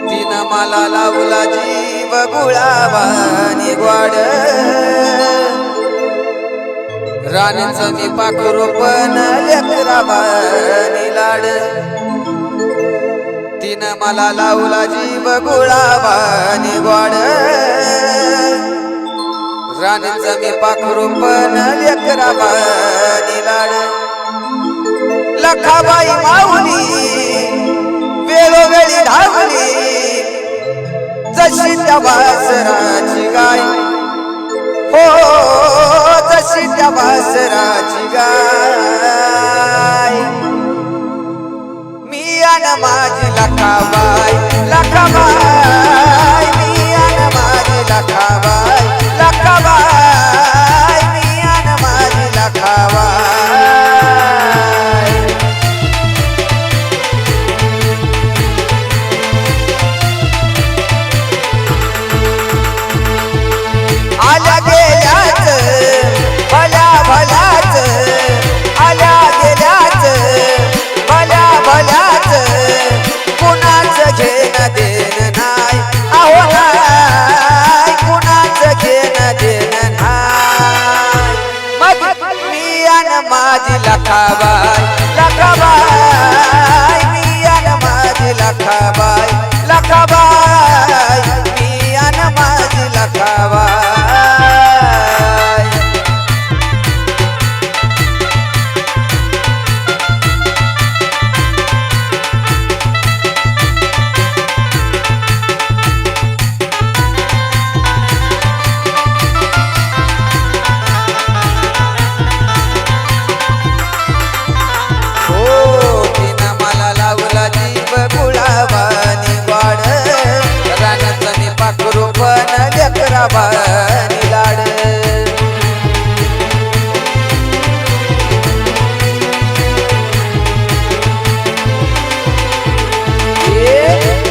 तिनं मला लावला जीव गुळावानी ग्वाड राणीचं मी पाखरू पण लेकरावानी लाड तिनं मला लावला जीव गुळावानी ग्वाड राणीचं मी पाखरू पण लेकरावानी लाड लखाबाई माऊली वेळोवेळी धावली जशी त्या वासराची गाय हो जशी त्या वासराची गाय मी अन माझी लखाबाई लखाबाई मी अन माझी लखाबाई लखाबाई मी अन माझी लखाबाई आल्या गेल्याच भल्या भल्याच आल्या गेल्याच भल्या भल्याच कुणाच घेणं देणं नाही अहो नाही कुणाच घेणं देणं नाही मग मी अन माझी लखाबाई लखाबाई मी अन माझी लखाबाई लखाबाई मी अन माझी लखाबाई लेकरावानी लाड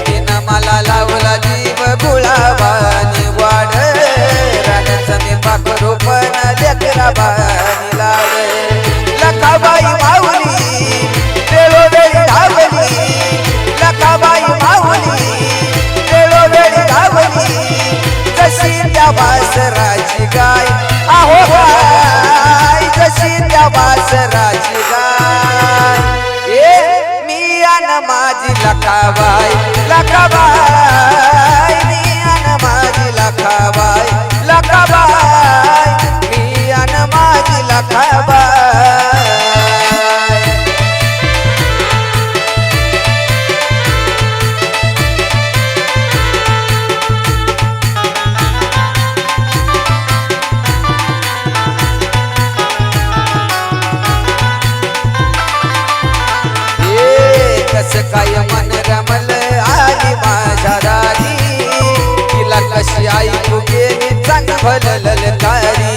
तिनं मला लावला जीव गुळावानी वाड रानाचं मी पाखरू पण लेकरावानी लाड लखाबाई माऊली वेळोवेळी धावली लखाबाई माऊली वेळोवेळी धावली जशी त्या वासराची गाय अहो गाय जशी त्या वासराची गाय ए मी अन माझी लखाबाई लखाबाई मी अन माझी लखाबाई लखाबाई मी अन माझी लखाबाई काय मन रमल आली माझ्या दारी तिला कशी ऐकू गेली चांग भललकारी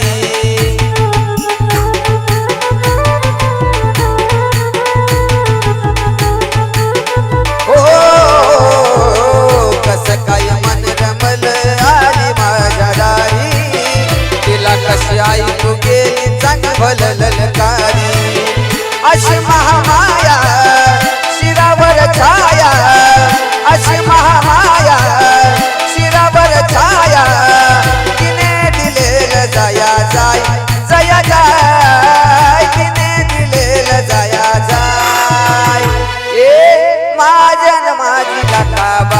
हो कस काय मन रमल आली माझ्या दारी तिला कशी ऐकू गेली चांग भललकारी अशी महामाया शिरावर छाया अशी महामाया शिरावर छाया तिने दिलेलं जया जाय जया जाय तिने दिलेलं जया जाय ए माझ्या माझी लखाबाई